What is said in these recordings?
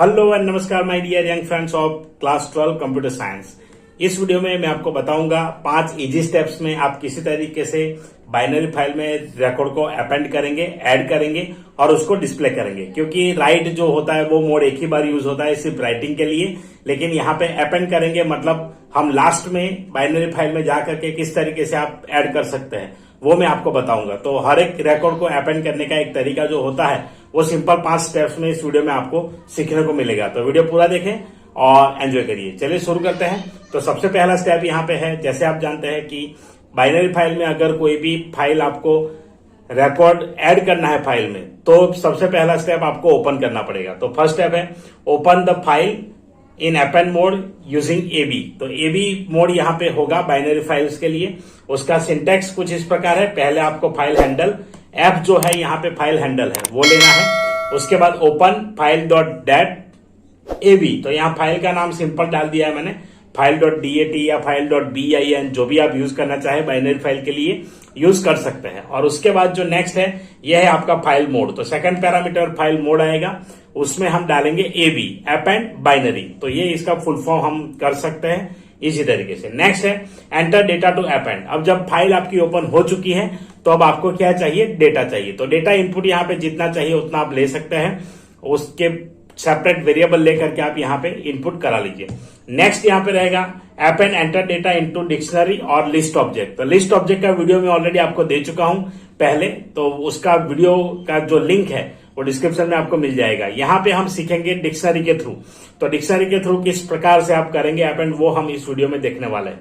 Hello and नमस्कार my dear young friends of class 12 computer science. इस video में मैं आपको बताऊंगा 5 इजी स्टेप्स में आप किसी तरीके से बाइनरी फाइल में रिकॉर्ड को अपेंड करेंगे, ऐड करेंगे और उसको डिस्प्ले करेंगे। क्योंकि राइट जो होता है वो मोड एक ही बार यूज होता है सिर्फ राइटिंग के लिए, लेकिन यहाँ पे अपेंड करेंगे मतलब हम लास्ट में बाइनरी फाइल में जाकर के किस तरीके से आप ऐड कर सकते हैं वो मैं आपको बताऊंगा। तो हर एक रिकॉर्ड को अपेंड करने का एक तरीका जो होता है वो सिंपल 5 स्टेप्स में इस वीडियो में आपको सीखने को मिलेगा। तो वीडियो पूरा देखें और एंजॉय करिए। चलिए शुरू करते हैं। तो सबसे पहला स्टेप यहाँ पे है, जैसे आप जानते हैं कि बाइनरी फाइल में अगर कोई भी फाइल आपको रिकॉर्ड ऐड करना है फाइल में, तो सबसे पहला स्टेप आपको ओपन करना पड़ेगा। तो फर्स्ट स्टेप है open the file in append mode using AB. तो एबी मोड यहाँ पे होगा बाइनरी फाइल्स के लिए। उसका सिंटेक्स कुछ इस प्रकार है, पहले आपको फाइल हैंडल एफ जो है यहाँ पे फाइल हैंडल है वो लेना है। उसके बाद open file dot dat AB. तो यहाँ फाइल का नाम सिंपल डाल दिया है मैंने, फाइल डॉट डीएटी या फाइल डॉट बीआईएन, जो भी आप यूज करना चाहे बाइनरी फाइल के लिए यूज कर सकते हैं। और उसके बाद जो नेक्स्ट है यह है आपका फाइल मोड। तो सेकंड पैरामीटर फाइल मोड आएगा, उसमें हम डालेंगे एबी अपेंड बाइनरी। तो ये इसका फुल फॉर्म हम कर सकते हैं इसी तरीके से। नेक्स्ट है एंटर डेटा टू अपेंड। अब जब फाइल आपकी ओपन हो चुकी है तो अब आपको क्या चाहिए, डेटा चाहिए। तो डेटा इनपुट यहाँ पे जितना चाहिए उतना आप ले सकते हैं, उसके सेपरेट वेरिएबल लेकर के आप यहाँ पे इनपुट करा लीजिए। नेक्स्ट यहाँ पे रहेगा append enter data into dictionary और लिस्ट ऑब्जेक्ट। तो लिस्ट ऑब्जेक्ट का वीडियो मैं ऑलरेडी आपको दे चुका हूं पहले, तो उसका वीडियो का जो लिंक है वो डिस्क्रिप्शन में आपको मिल जाएगा। यहाँ पे हम सीखेंगे डिक्शनरी के थ्रू। तो डिक्शनरी के थ्रू किस प्रकार से आप करेंगे अपेंड, वो हम इस वीडियो में देखने वाले हैं।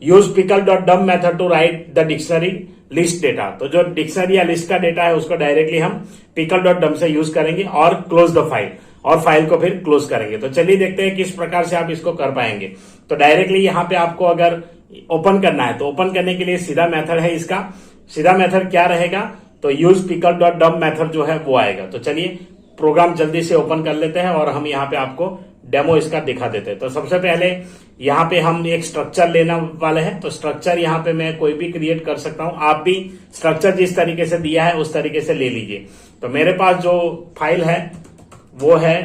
Use pickle dot dump method to write the dictionary list data. तो जो डिक्शनरी या लिस्ट का डेटा है उसको डायरेक्टली हम पिकल डॉट डम से यूज करेंगे और क्लोज द फाइल, और फाइल को फिर क्लोज करेंगे। तो चलिए देखते हैं किस प्रकार से आप इसको कर पाएंगे। तो डायरेक्टली यहाँ पे आपको अगर ओपन करना है तो ओपन करने के लिए सीधा मेथड है इसका। सीधा मेथड क्या रहेगा, तो use pickle dot dump method जो है वो आएगा। तो चलिए प्रोग्राम जल्दी से ओपन कर लेते हैं और हम यहाँ पे आपको डेमो इसका दिखा देते हैं। तो सबसे पहले यहाँ पे हम एक स्ट्रक्चर लेने वाले हैं। तो स्ट्रक्चर यहाँ पे मैं कोई भी क्रिएट कर सकता हूँ, आप भी स्ट्रक्चर जिस तरीके से दिया है उस तरीके से ले लीजिए। तो मेरे पास जो फाइल है वो है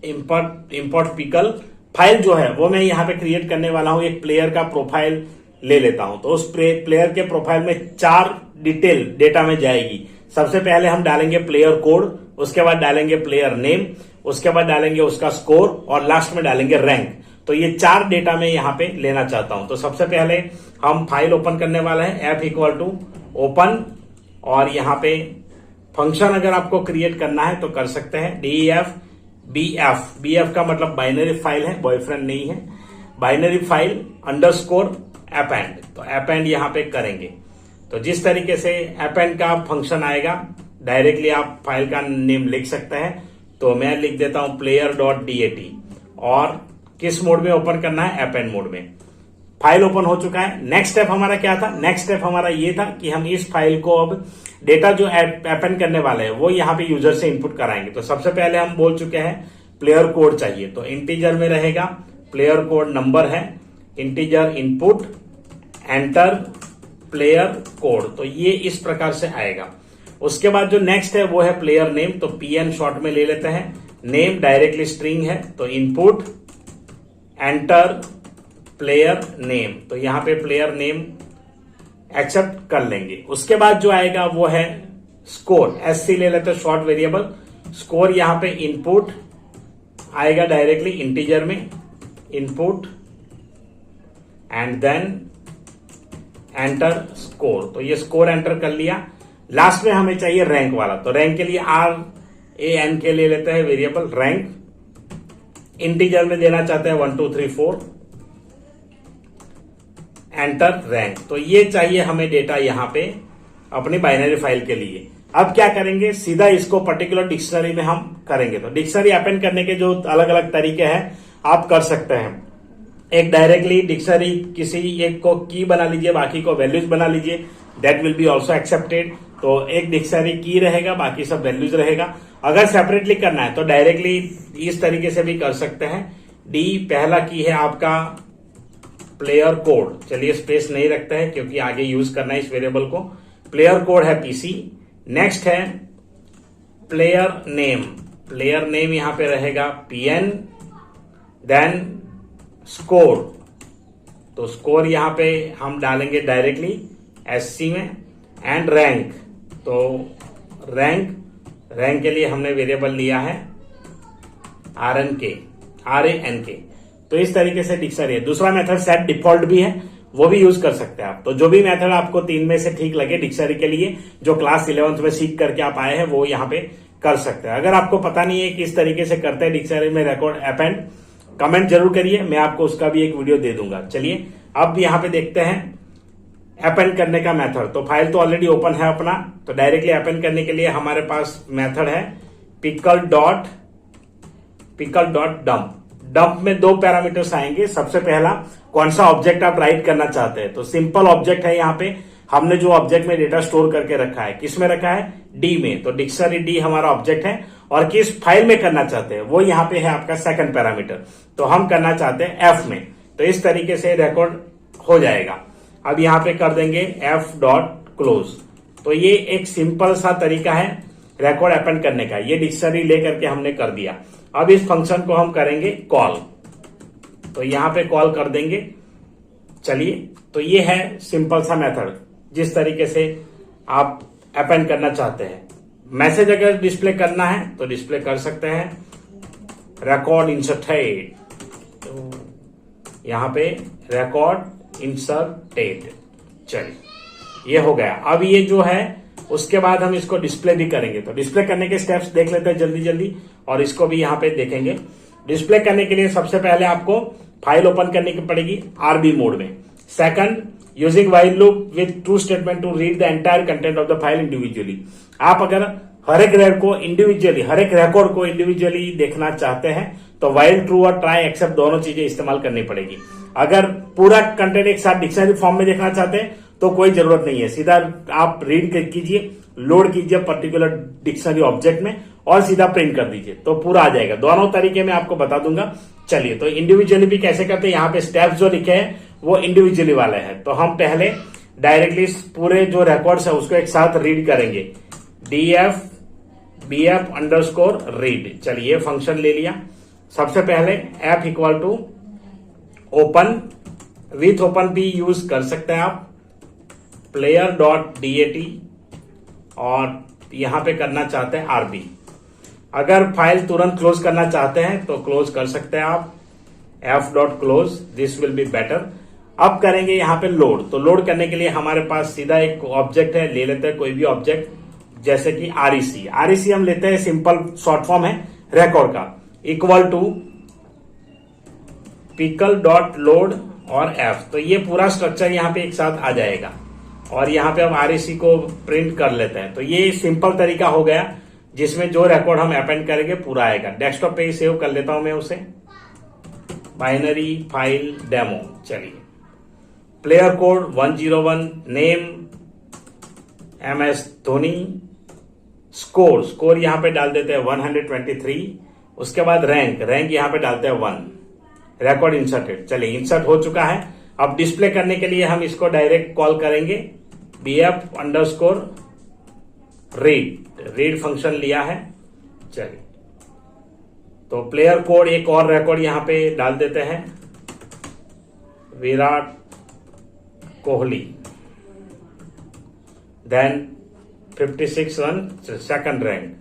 इंपोर्ट पिकल फाइल जो है वो मैं यहाँ पे क्रिएट करने वाला हूं। एक प्लेयर का प्रोफाइल ले लेता हूं। तो उस प्लेयर के प्रोफाइल में 4 डिटेल डेटा में जाएगी। सबसे पहले हम डालेंगे प्लेयर कोड, उसके बाद डालेंगे प्लेयर नेम, उसके बाद डालेंगे उसका स्कोर और लास्ट में डालेंगे रैंक। तो ये 4 डेटा मैं यहाँ पे लेना चाहता हूं। तो सबसे पहले हम फाइल ओपन करने वाले हैं, एफ इक्वल टू ओपन, और यहाँ पे फंक्शन अगर आपको क्रिएट करना है तो कर सकते हैं DEF BF। BF का मतलब बाइनरी फाइल है, बॉयफ्रेंड नहीं है। Binary file underscore append. तो अपेंड यहाँ पे करेंगे। तो जिस तरीके से अपेंड का फंक्शन आएगा डायरेक्टली आप फाइल का नेम लिख सकते हैं। तो मैं लिख देता हूं प्लेयर डॉट डीएटी, और किस मोड में ओपन करना है, अपेंड मोड में। फाइल ओपन हो चुका है। नेक्स्ट स्टेप हमारा क्या था, नेक्स्ट स्टेप हमारा ये था कि हम इस फाइल को अब डेटा जो अपेंड करने वाले हैं वो यहाँ पे यूजर से इनपुट कराएंगे। तो सबसे पहले हम बोल चुके हैं प्लेयर कोड चाहिए। तो इंटीजर में रहेगा, प्लेयर कोड नंबर है, integer input enter player code. तो ये इस प्रकार से आएगा। उसके बाद जो नेक्स्ट है वो है प्लेयर नेम। तो PN शॉर्ट में ले लेते हैं, नेम डायरेक्टली स्ट्रिंग है तो इनपुट एंटर प्लेयर नेम। तो यहां पे प्लेयर नेम एक्सेप्ट कर लेंगे। उसके बाद जो आएगा वो है स्कोर, SC ले लेते हैं शॉर्ट वेरिएबल। स्कोर यहां पे इनपुट आएगा डायरेक्टली इंटीजर में, input and then enter score. तो ये स्कोर एंटर कर लिया। लास्ट में हमें चाहिए रैंक वाला। तो रैंक के लिए RANK ले लेते हैं वेरिएबल रैंक, इंटीजर में देना चाहते हैं 1 2 3 4 एंटर रैंक। तो ये चाहिए हमें डेटा यहाँ पे अपनी बाइनरी फाइल के लिए। अब क्या करेंगे, सीधा इसको पर्टिकुलर डिक्शनरी में हम करेंगे। तो डिक्शनरी अपेंड करने के जो अलग अलग तरीके हैं आप कर सकते हैं। एक डायरेक्टली डिक्शनरी किसी एक को की बना लीजिए, बाकी को वैल्यूज बना लीजिए, that will be also accepted. तो एक डिक्शनरी की रहेगा, बाकी सब वैल्यूज रहेगा। अगर सेपरेटली करना है तो डायरेक्टली इस तरीके से भी कर सकते हैं। डी पहला की है आपका प्लेयर कोड, चलिए स्पेस नहीं रखते हैं क्योंकि आगे यूज करना है इस वेरिएबल को। प्लेयर कोड है PC। नेक्स्ट है प्लेयर नेम, प्लेयर नेम यहां पे रहेगा PN, देन स्कोर, तो स्कोर यहां पे हम डालेंगे डायरेक्टली SC में, एंड रैंक, तो रैंक के लिए हमने वेरिएबल लिया है RANK। तो इस तरीके से डिक्शनरी है। दूसरा मेथड सेट डिफॉल्ट भी है, वो भी यूज कर सकते हैं आप। तो जो भी मेथड आपको तीन में से ठीक लगे डिक्शनरी के लिए, जो क्लास 11th में सीख करके आप आए हैं, वो यहाँ पे कर सकते हैं। अगर आपको पता नहीं है किस तरीके से करते हैं डिक्शनरी में रिकॉर्ड अपेंड, कमेंट जरूर करिए, मैं आपको उसका भी एक वीडियो दे दूंगा। चलिए अब यहाँ पे देखते हैं अपेंड करने का मेथड। तो फाइल तो ऑलरेडी ओपन है अपना, तो डायरेक्टली अपेंड करने के लिए हमारे पास मेथड है पिकल डॉट डंप। डंप में दो पैरामीटर्स आएंगे। सबसे पहला, कौन सा ऑब्जेक्ट आप राइट करना चाहते हैं। तो सिंपल ऑब्जेक्ट है, यहाँ पे हमने जो ऑब्जेक्ट में डेटा स्टोर करके रखा है, किस में रखा है, डी में। तो डिक्शनरी डी हमारा ऑब्जेक्ट है, और किस फाइल में करना चाहते हैं वो यहाँ पे है आपका सेकंड पैरामीटर। तो हम करना चाहते हैं एफ में। तो इस तरीके से रिकॉर्ड हो जाएगा। अब यहाँ पे कर देंगे f.close। तो ये एक सिंपल सा तरीका है रिकॉर्ड अपेंड करने का। ये डिक्शनरी लेकर के हमने कर दिया। अब इस फंक्शन को हम करेंगे कॉल, तो यहां पे कॉल कर देंगे। चलिए, तो ये है सिंपल सा मेथड, जिस तरीके से आप अपेंड करना चाहते हैं। मैसेज अगर डिस्प्ले करना है तो डिस्प्ले कर सकते हैं, रिकॉर्ड इंसर्टेड, तो यहां पे रिकॉर्ड इंसर्टेड। चलिए, ये हो गया। अब ये जो है उसके बाद हम इसको डिस्प्ले भी करेंगे। तो डिस्प्ले करने के स्टेप्स देख लेते हैं जल्दी जल्दी, और इसको भी यहाँ पे देखेंगे। डिस्प्ले करने के लिए सबसे पहले आपको फाइल ओपन करने की पड़ेगी RB मोड में। Second, using while loop with true statement to read the entire content of the file individually. आप अगर हर एक रिकॉर्ड को इंडिविजुअली देखना चाहते हैं तो व्हाइल ट्रू और ट्राई एक्सेप्ट दोनों चीजें इस्तेमाल करनी पड़ेगी। अगर पूरा कंटेंट एक साथ डिक्शनरी फॉर्म में देखना चाहते हैं तो कोई जरूरत नहीं है, सीधा आप रीड कीजिए, लोड कीजिए पर्टिकुलर डिक्शनरी ऑब्जेक्ट में और सीधा प्रिंट कर दीजिए, तो पूरा आ जाएगा। दोनों तरीके में आपको बता दूंगा। चलिए, तो इंडिविजुअली भी कैसे करते हैं, यहाँ पे स्टेप्स जो लिखे हैं वो इंडिविजुअली वाले हैं। तो हम पहले डायरेक्टली पूरे जो रिकॉर्ड्स है उसको एक साथ रीड करेंगे, df_bf_read। चलिए, फंक्शन ले लिया। सबसे पहले f equal to open, with open भी यूज कर सकते हैं आप, player.dat, और यहां पे करना चाहते हैं RB। अगर फाइल तुरंत क्लोज करना चाहते हैं तो क्लोज कर सकते हैं आप, f.close, this will be better. अब करेंगे यहां पे लोड। तो लोड करने के लिए हमारे पास सीधा एक ऑब्जेक्ट है, ले लेते हैं कोई भी ऑब्जेक्ट, जैसे कि REC हम लेते हैं, सिंपल शॉर्ट फॉर्म है रिकॉर्ड का, इक्वल टू pickle.load और f। तो ये पूरा स्ट्रक्चर यहाँ पे एक साथ आ जाएगा, और यहाँ पे हम REC को प्रिंट कर लेते हैं। तो ये सिंपल तरीका हो गया जिसमें जो रिकॉर्ड हम अपेंड करेंगे पूरा आएगा। डेस्कटॉप पे ही सेव कर लेता हूं मैं उसे, बाइनरी फाइल डेमो। चलिए, player code 101, name MS Dhoni, score यहां पे डाल देते हैं 123। उसके बाद रैंक यहां पे डालते हैं 1, रिकॉर्ड इंसर्टेड। चलिए, इंसर्ट हो चुका है। अब डिस्प्ले करने के लिए हम इसको डायरेक्ट कॉल करेंगे, bf_read फंक्शन लिया है। चलिए, तो प्लेयर कोड एक और रिकॉर्ड यहां पे डाल देते हैं, Virat Kohli, then 56 run, second rank.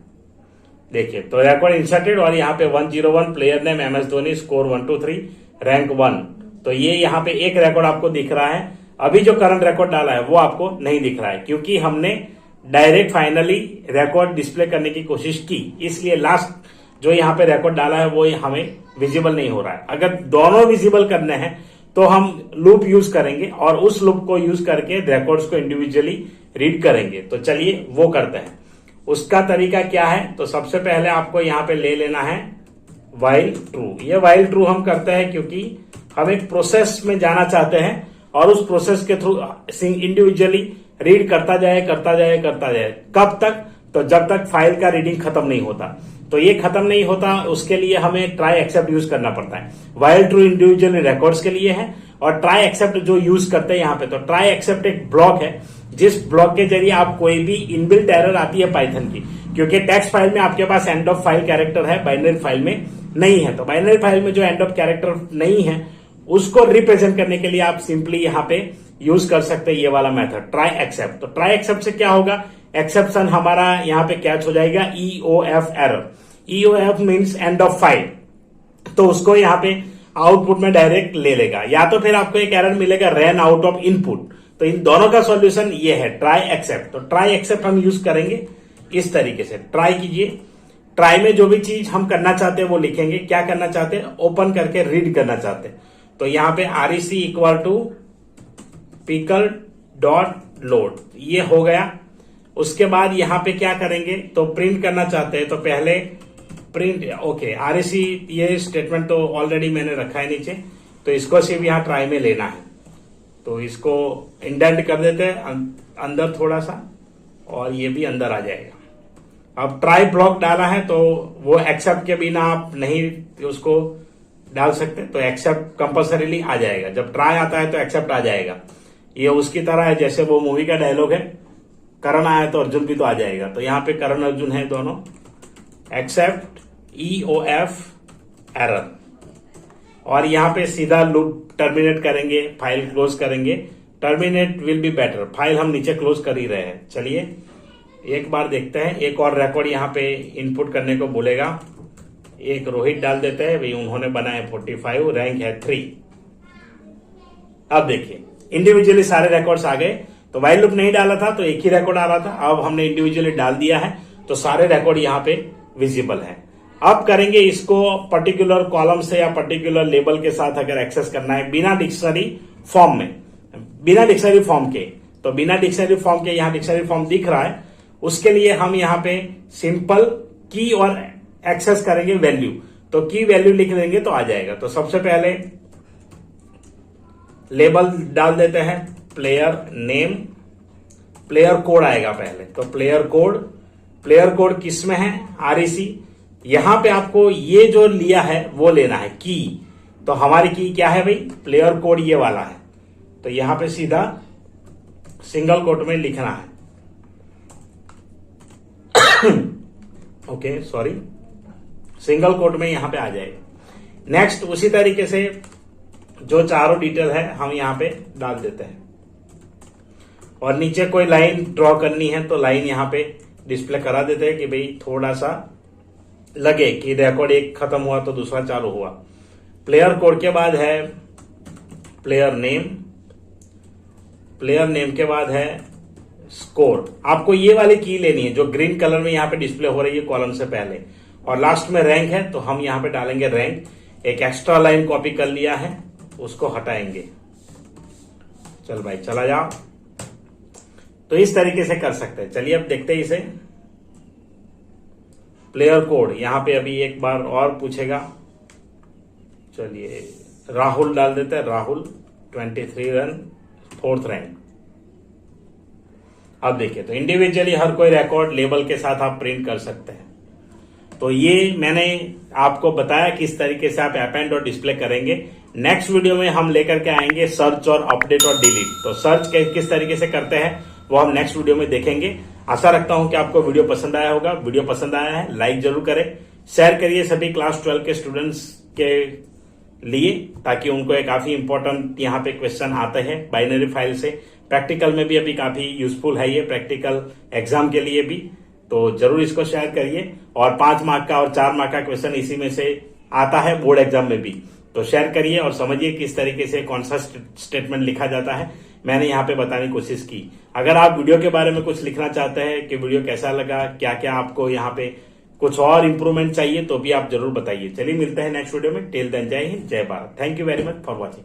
देखिए, तो रिकॉर्ड इंसर्टेड, और यहाँ पे 101, player name MS Dhoni, score 123, rank 1। तो ये यहाँ पे एक रिकॉर्ड आपको दिख रहा है। अभी जो करंट रिकॉर्ड डाला है वो आपको नहीं दिख रहा है, क्योंकि हमने डायरेक्ट फाइनली रिकॉर्ड डिस्प्ले करने की कोशिश की, इसलिए लास्ट जो यहाँ पे रिकॉर्ड डाला है वो हमें विजिबल नहीं हो रहा है। अगर दोनों विजिबल करने हैं तो हम लूप यूज करेंगे, और उस लूप को यूज करके रिकॉर्ड्स को इंडिविजुअली रीड करेंगे। तो चलिए वो करते हैं। उसका तरीका क्या है, तो सबसे पहले आपको यहाँ पे ले लेना है व्हाइल ट्रू। ये व्हाइल ट्रू हम करते हैं क्योंकि हम एक प्रोसेस में जाना चाहते हैं, और उस प्रोसेस के थ्रू इंडिविजुअली रीड करता जाए। कब तक, तो जब तक फाइल का रीडिंग खत्म नहीं होता। तो ये खत्म नहीं होता, उसके लिए हमें ट्राई एक्सेप्ट यूज करना पड़ता है। व्हाइल ट्रू इंडिविजुअली रिकॉर्ड्स के लिए है, और ट्राई एक्सेप्ट जो यूज करते हैं यहाँ पे, तो ट्राई एक्सेप्ट एक ब्लॉक है, जिस ब्लॉक के जरिए आप कोई भी इनबिल्ट एरर आती है पाइथन की, क्योंकि टेक्स्ट फाइल में आपके पास एंड ऑफ फाइल कैरेक्टर है, बाइनरी फाइल में नहीं है। तो बाइनरी फाइल में जो एंड ऑफ कैरेक्टर नहीं है उसको रिप्रेजेंट करने के लिए आप सिंपली यहां पे यूज कर सकते हैं ये वाला मेथड ट्राई एक्सेप्ट। तो ट्राई एक्सेप्ट से क्या होगा, एक्सेप्शन हमारा यहां पे कैच हो जाएगा EOF error. EOF means end of file, तो उसको यहां पे आउटपुट में डायरेक्ट ले लेगा, या तो फिर आपको एक एरर मिलेगा रन आउट ऑफ इनपुट। तो इन दोनों का सॉल्यूशन ये है ट्राई एक्सेप्ट। तो ट्राई एक्सेप्ट हम यूज करेंगे इस तरीके से, ट्राई कीजिए। ट्राई में जो भी चीज हम करना चाहते हैं वो लिखेंगे। क्या करना चाहते हैं, ओपन करके रीड करना चाहते हैं। तो यहां पे REC equal to pickle dot load, ये हो गया। उसके बाद यहां पे क्या करेंगे, तो प्रिंट करना चाहते हैं तो पहले प्रिंट, ओके REC ये स्टेटमेंट तो ऑलरेडी मैंने रखा है नीचे, तो इसको सिर्फ यहां ट्राई में लेना है। तो इसको इंडेंट कर देते हैं अंदर थोड़ा सा, और ये भी अंदर आ जाएगा। अब ट्राई ब्लॉक डाला है तो वो एक्सेप्ट के बिना आप नहीं उसको डाल सकते, तो एक्सेप्ट कंपल्सरीली आ जाएगा। जब ट्राई आता है तो एक्सेप्ट आ जाएगा। ये उसकी तरह है जैसे वो मूवी का डायलॉग है, करण आया तो अर्जुन भी तो आ जाएगा। तो यहां पे करण अर्जुन है दोनों। एक्सेप्ट EOF एरर, और यहां पे सीधा लूप टर्मिनेट करेंगे, फाइल क्लोज करेंगे। Terminate will be better, file हम नीचे क्लोज कर ही रहे हैं। चलिए एक बार देखते हैं, एक और रिकॉर्ड यहां पे इनपुट करने को बोलेगा। एक रोहित डाल देते हैं, भाई उन्होंने बनाए 45, रैंक है 3। अब देखिए इंडिविजुअली सारे रिकॉर्ड्स आ गए। तो वाइल लूप नहीं डाला था तो एक ही रिकॉर्ड आ रहा था, अब हमने इंडिविजुअली डाल दिया है तो सारे रिकॉर्ड यहां पे विजिबल है। अब करेंगे इसको पर्टिकुलर कॉलम से या पर्टिकुलर लेबल के साथ अगर एक्सेस करना है बिना डिक्शनरी फॉर्म में, बिना डिक्शनरी फॉर्म के। तो बिना डिक्शनरी फॉर्म के यहां डिक्शनरी फॉर्म दिख रहा है, उसके लिए हम यहां पे सिंपल की और एक्सेस करेंगे वैल्यू। तो की वैल्यू लिख देंगे तो आ जाएगा। तो सबसे पहले लेबल डाल देते हैं, प्लेयर नेम, प्लेयर कोड आएगा पहले। तो प्लेयर कोड किस में है, REC। यहां पे आपको ये जो लिया है वो लेना है की। तो हमारी की क्या है भाई, प्लेयर कोड ये वाला है। तो यहां पे सीधा सिंगल कोट में लिखना है। ओके सॉरी, सिंगल कोट में यहां पे आ जाएगा। नेक्स्ट उसी तरीके से जो चारों डिटेल है हम यहां पे डाल देते हैं, और नीचे कोई लाइन ड्रॉ करनी है तो लाइन यहां पे डिस्प्ले करा देते हैं कि भाई थोड़ा सा लगे कि रिकॉर्ड एक खत्म हुआ तो दूसरा चालू हुआ। प्लेयर कोड के बाद है प्लेयर नेम के बाद है स्कोर। आपको ये वाली की लेनी है जो ग्रीन कलर में यहां पे डिस्प्ले हो रही है कॉलम से पहले, और लास्ट में रैंक है तो हम यहां पे डालेंगे रैंक। एक एक्स्ट्रा लाइन कॉपी कर लिया है, उसको हटाएंगे। चल भाई चला जाओ। तो इस तरीके से कर सकते हैं। चलिए अब देखते हैं इसे। प्लेयर कोड यहां पे अभी एक बार और पूछेगा, चलिए राहुल डाल देते हैं। Rahul 23 run, 4th rank. अब देखिए तो इंडिविजुअली हर कोई रिकॉर्ड लेबल के साथ आप प्रिंट कर सकते हैं। तो ये मैंने आपको बताया किस तरीके से आप अपेंड और डिस्प्ले करेंगे। नेक्स्ट वीडियो में हम लेकर के आएंगे सर्च और अपडेट और डिलीट। तो सर्च किस तरीके से करते हैं वो हम नेक्स्ट वीडियो में देखेंगे। आशा रखता हूं कि आपको वीडियो पसंद आया होगा। वीडियो पसंद आया है लाइक जरूर करें, शेयर करिए सभी क्लास 12 के स्टूडेंट्स के लिए, ताकि उनको एक काफी इंपॉर्टेंट यहाँ पे क्वेश्चन आते हैं बाइनरी फाइल से। प्रैक्टिकल में भी अभी काफी यूजफुल है ये, प्रैक्टिकल एग्जाम के लिए भी। तो जरूर इसको शेयर करिए। और 5 मार्क का और 4 मार्क का क्वेश्चन इसी में से आता है बोर्ड एग्जाम में भी। तो शेयर करिए और समझिए किस तरीके से कौन सा स्टेटमेंट लिखा जाता है, मैंने यहाँ पे बताने की कोशिश की। अगर आप वीडियो के बारे में कुछ लिखना चाहते हैं कि वीडियो कैसा लगा, क्या क्या आपको यहाँ पे कुछ और इंप्रूवमेंट चाहिए, तो भी आप जरूर बताइए। चलिए मिलते हैं नेक्स्ट वीडियो में। टिल देन जय हिंद, जय Bharat. Thank you very much for watching.